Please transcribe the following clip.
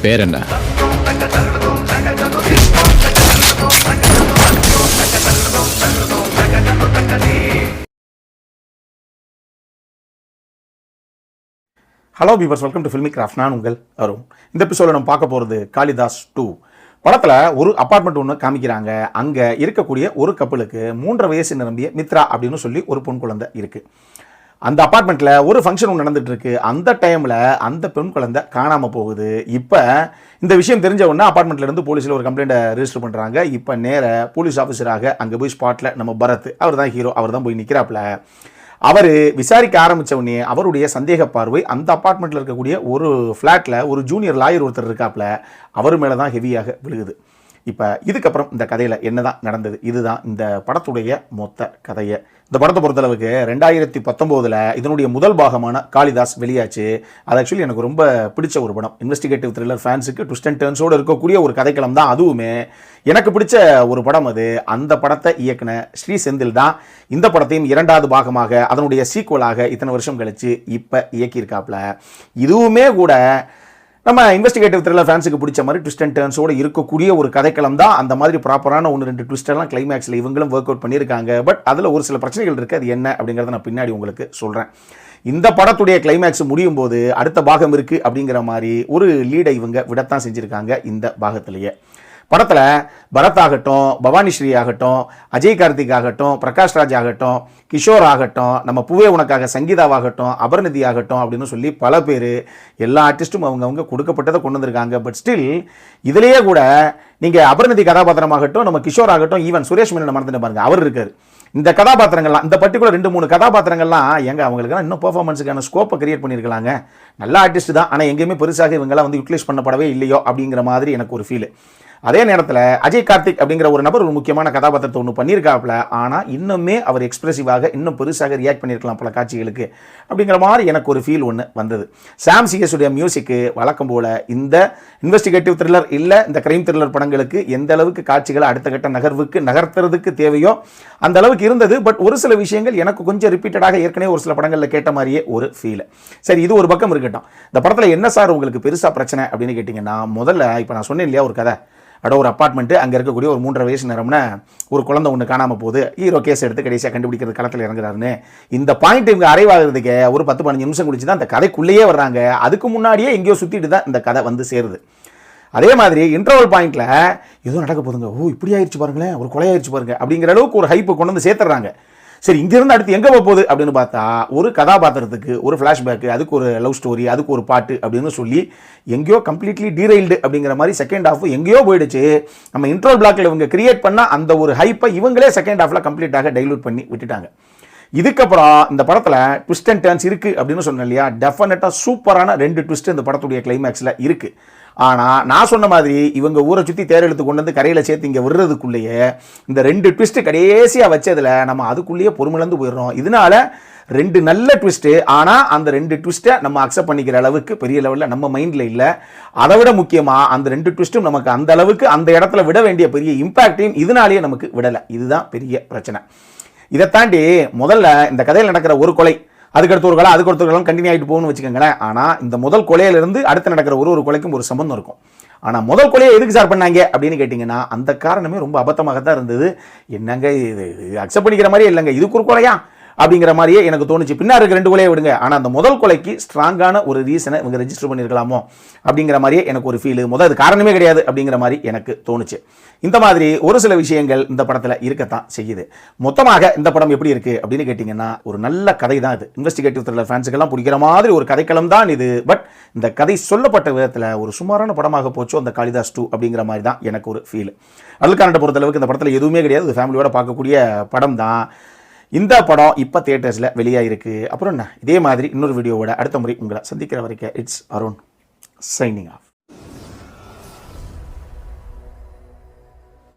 பேர் என்ன? Hello beavers, welcome to filmi craft. நான் உங்கள் அருண். இந்த எபிசோட நம்ம பார்க்க போகிறது காளிதாஸ் 2 படத்தில் ஒரு அப்பார்ட்மெண்ட் ஒன்று காமிக்கிறாங்க. அங்கே இருக்கக்கூடிய ஒரு கப்பலுக்கு 3.5 வயசு நிரம்பிய மித்ரா அப்படின்னு சொல்லி ஒரு பெண் குழந்தை இருக்குது. அந்த அப்பார்ட்மெண்ட்டில் ஒரு ஃபங்க்ஷன் ஒன்று நடந்துட்டு இருக்கு. அந்த டைமில் அந்த பெண் குழந்தை காணாமல் போகுது. இப்போ இந்த விஷயம் தெரிஞ்ச உடனே அப்பார்ட்மெண்ட்லேருந்து போலீஸில் ஒரு கம்ப்ளைண்ட்டை ரெஜிஸ்டர் பண்ணுறாங்க. இப்போ நேர போலீஸ் ஆஃபீஸராக அங்கே போய் ஸ்பாட்டில் நம்ம பரத், அவர் தான் ஹீரோ, அவர் தான் போய் நிற்கிறாப்புல. அவர் விசாரிக்க ஆரம்பித்த உடனே அவருடைய சந்தேக பார்வை அந்த அப்பார்ட்மெண்ட்டில் இருக்கக்கூடிய ஒரு ஃப்ளாட்டில் ஒரு ஜூனியர் லாயர் ஒருத்தர் இருக்காப்புல, அவர் மேலே தான் ஹெவியாக விழுகுது. இப்போ இதுக்கப்புறம் இந்த கதையில் என்ன தான் நடந்தது, இதுதான் இந்த படத்துடைய மொத்த கதையை. இந்த படத்தை பொறுத்தளவுக்கு 2019 இதனுடைய முதல் பாகமான காளிதாஸ் வெளியாச்சு. அது ஆக்சுவலி எனக்கு ரொம்ப பிடிச்ச ஒரு படம். இன்வெஸ்டிகேட்டிவ் த்ரில்லர் ஃபேன்ஸுக்கு ட்விஸ்ட் அண்ட் டர்ன்ஸோடு இருக்கக்கூடிய ஒரு கதைக்களம் தான். அதுவுமே எனக்கு பிடிச்ச ஒரு படம் அது. அந்த படத்தை இயக்குன ஸ்ரீ செந்தில் தான் இந்த படத்தையும் 2வது பாகமாக அதனுடைய சீக்குவலாக இத்தனை வருஷம் கழிச்சு இப்போ இயக்கியிருக்காப்புல. இதுவுமே கூட நம்ம இன்வெஸ்டிகேட்டிவ் த்ரில்லர் ஃபேன்ஸுக்கு பிடிச்ச மாதிரி ட்விஸ்ட் அண்ட் டர்ன்ஸோடு இருக்கக்கூடிய ஒரு கதைக்களம் தான். அந்த மாதிரி ப்ராப்பரான 1-2 ட்விஸ்டெல்லாம் கிளைமேக்ஸில் இவங்களும் ஒர்க் அவுட் பண்ணியிருக்காங்க. பட் அதில் ஒரு சில பிரச்சனைகள் இருக்குது. அது என்ன அப்படிங்கிறத நான் பின்னாடி உங்களுக்கு சொல்கிறேன். இந்த படத்துடைய கிளைமேக்ஸ் முடியும் போது அடுத்த பாகம் இருக்குது அப்படிங்கிற மாதிரி ஒரு லீடை இவங்க விடத்தான் செஞ்சுருக்காங்க இந்த பாகத்திலேயே. படத்தில் பரத் ஆகட்டும், பவானி ஸ்ரீ ஆகட்டும், அஜய் கார்த்திக் ஆகட்டும், பிரகாஷ் ராஜ் ஆகட்டும், கிஷோர் ஆகட்டும், நம்ம பூவே உனக்காக சங்கீதாவாகட்டும், அபர்நிதி ஆகட்டும் அப்படின்னு சொல்லி பல பேர், எல்லா ஆர்டிஸ்ட்டும் அவங்கவுங்க கொடுக்கப்பட்டதை கொண்டு வந்திருக்காங்க. பட் ஸ்டில் இதிலேயே கூட நீங்கள் அபர்நிதி கதாபாத்திரமாகட்டும், நம்ம கிஷோர் ஆகட்டும், ஈவன் சுரேஷ் மேனன் மறந்துட்டு பாருங்க, அவர் இருக்கார். இந்த கதாபாத்திரங்கள்லாம், இந்த பர்டிகுலர் 2-3 கதாபாத்திரங்கள்லாம் எங்க அவங்களுக்குலாம் இன்னும் பெர்ஃபார்மன்ஸுக்கான ஸ்கோப்பை கிரியேட் பண்ணியிருக்கலாங்க. நல்ல ஆர்டிஸ்ட் தான், ஆனால் எங்கேயுமே பெருசாக இவங்கெல்லாம் வந்து யூட்டிலைஸ் பண்ணப்படவே இல்லையோ அப்படிங்கிற மாதிரி எனக்கு ஒரு ஃபீல். அதே நேரத்தில் அஜய் கார்த்திக் அப்படிங்கிற ஒரு நபர் ஒரு முக்கியமான கதாபாத்திரத்தை ஒன்று பண்ணியிருக்காப்புல. ஆனால் இன்னுமே அவர் எக்ஸ்பிரசிவாக இன்னும் பெருசாக ரியாக்ட் பண்ணியிருக்கலாம் பல காட்சிகளுக்கு அப்படிங்கிற மாதிரி எனக்கு ஒரு ஃபீல் ஒன்று வந்தது. சாம் சிஎஸுடைய மியூசிக்கு வழக்கம் போல் இந்த இன்வெஸ்டிகேட்டிவ் த்ரில்லர் இல்லை இந்த கிரைம் த்ரில்லர் படங்களுக்கு எந்த அளவுக்கு காட்சிகளை அடுத்த கட்ட நகர்வுக்கு நகர்த்துறதுக்கு தேவையோ அந்த அளவுக்கு இருந்தது. பட் ஒரு சில விஷயங்கள் எனக்கு கொஞ்சம் ரிப்பீட்டடாக ஏற்கனவே ஒரு சில படங்களில் கேட்ட மாதிரியே ஒரு ஃபீல். சரி, இது ஒரு பக்கம் இருக்கட்டும். இந்த படத்தில் என்ன சார் உங்களுக்கு பெருசாக பிரச்சனை அப்படின்னு கேட்டிங்கன்னா, முதல்ல இப்போ நான் சொன்னேன் இல்லையா ஒரு கதை, ஒரு அப்பார்ட்மெண்ட்டு, அங்கே இருக்கக்கூடிய ஒரு 3.5 வயசு நிரம்பின ஒரு குழந்தை ஒன்று காணாமல் போகுது. ஹீரோ கேஸ் எடுத்து கடைசியாக கண்டுபிடிக்கிறது களத்தில் இறங்குறாருன்னு. இந்த பாயிண்ட் இவங்க அரைவாகிறதுக்கு ஒரு 10-15 நிமிஷம் குடிச்சு தான் அந்த கதைக்குள்ளேயே வர்றாங்க. அதுக்கு முன்னாடியே எங்கேயோ சுற்றிட்டு தான் இந்த கதை வந்து சேருது. அதே மாதிரி இன்டர்வல் பாயிண்டில் ஏதோ நடக்க போதுங்க, ஓ இப்படி ஆயிடுச்சு பாருங்களேன், ஒரு கொலை ஆயிடுச்சு பாருங்க அப்படிங்கிற அளவுக்கு ஒரு ஹைப்பை கொண்டு வந்து சேர்த்துறாங்க. சரி, இங்கிருந்து அடுத்து எங்கே போகுது அப்படின்னு பார்த்தா ஒரு கதாபாத்திரத்துக்கு ஒரு ஃப்ளாஷ்பேக்கு, அதுக்கு ஒரு லவ் ஸ்டோரி, அதுக்கு ஒரு பாட்டு அப்படின்னு சொல்லி எங்கேயோ கம்ப்ளீட்லி டீரைல்டு அப்படிங்கிற மாதிரி செகண்ட் ஹாஃப் எங்கேயோ போயிடுச்சு. நம்ம இன்ட்ரோல் பிளாக்ல இவங்க கிரியேட் பண்ணால் அந்த ஒரு ஹைப்பை இவங்களே செகண்ட் ஹாஃபில் கம்ப்ளீட்டாக டைலூட் பண்ணி விட்டுட்டாங்க. இதுக்கப்புறம் இந்த படத்தில் ட்விஸ்ட் அண்ட் டர்ன்ஸ் இருக்குது அப்படின்னு சொன்னேன் இல்லையா, டெஃபினட்டாக சூப்பரான 2 ட்விஸ்ட் இந்த படத்துடைய கிளைமேக்ஸில் இருக்குது. ஆனால் நான் சொன்ன மாதிரி இவங்க ஊரை சுற்றி தேரெழுத்து கொண்டு வந்து கரையில் சேர்த்து இங்கே விடுறதுக்குள்ளேயே இந்த 2 ட்விஸ்ட்டு கடைசியாக வச்சதில் நம்ம அதுக்குள்ளேயே பொறுமிழந்து போயிடுறோம். இதனால 2 நல்ல ட்விஸ்ட்டு, ஆனால் அந்த 2 ட்விஸ்ட்டை நம்ம அக்செப்ட் பண்ணிக்கிற அளவுக்கு பெரிய லெவலில் நம்ம மைண்டில் இல்லை. அதை விட முக்கியமாக அந்த 2 ட்விஸ்ட்டும் நமக்கு அந்த அளவுக்கு அந்த இடத்துல விட வேண்டிய பெரிய இம்பேக்டையும் இதனாலேயே நமக்கு விடலை. இதுதான் பெரிய பிரச்சனை. இதை தாண்டி முதல்ல இந்த கதையில் நடக்கிற ஒரு கொலை, அதுக்கடுத்து ஒரு கொலை, அதுக்கடுத்து ஒரு கொலை கண்டினியூ ஆகிட்டு போகணும்னு வச்சுக்கோங்களேன். ஆனால் இந்த முதல் கொலையிலிருந்து அடுத்து நடக்கிற ஒரு கொலைக்கும் ஒரு சம்பந்தம் இருக்கும். ஆனால் முதல் கொலையை எதுக்கு சார் பண்ணாங்க அப்படின்னு கேட்டிங்கன்னா, அந்த காரணமே ரொம்ப அபத்தமாக தான் இருந்தது. என்னங்க இது அக்செப்ட் பண்ணிக்கிற மாதிரியே இல்லைங்க, இதுக்கு ஒரு கொலையா அப்படிங்கிற மாதிரியே எனக்கு தோணுச்சு. பின்னாடி இருக்க 2 கொலையை விடுங்க, ஆனால் அந்த முதல் கொலைக்கு ஸ்ட்ராங்கான ஒரு ரீசனை இவங்க ரெஜிஸ்டர் பண்ணியிருக்கலாமோ அப்படிங்கிற மாதிரியே எனக்கு ஒரு ஃபீல். முதல் அது காரணமே கிடையாது அப்படிங்கிற மாதிரி எனக்கு தோணுச்சு. இந்த மாதிரி ஒரு சில விஷயங்கள் இந்த படத்தில் இருக்கத்தான் செய்யுது. மொத்தமாக இந்த படம் எப்படி இருக்குது அப்படின்னு கேட்டிங்கன்னா, ஒரு நல்ல கதை தான் இது. இன்வெஸ்டிகேட்டிவ் த்ரில்லர் ஃபேன்ஸுக்கெல்லாம் பிடிக்கிற மாதிரி ஒரு கதைக்களம் தான் இது. பட் இந்த கதை சொல்லப்பட்ட விதத்தில் ஒரு சுமாரான படமாக போச்சோ அந்த காளிதாஸ் 2 அப்படிங்கிற மாதிரி தான் எனக்கு ஒரு ஃபீல். அதுக்கான பொறுத்தளவுக்கு இந்த படத்தில் எதுவுமே கிடையாது, இது ஃபேமிலியோட பார்க்கக்கூடிய படம் தான். இந்த படம் இப்போ தியேட்டர்ஸில் வெளியாகிருக்கு. அப்புறம் என்ன, இதே மாதிரி இன்னொரு வீடியோவோட அடுத்த முறை உங்களை சந்திக்கிற வரைக்கும் இட்ஸ் அருண் சைனிங் ஆஃப்.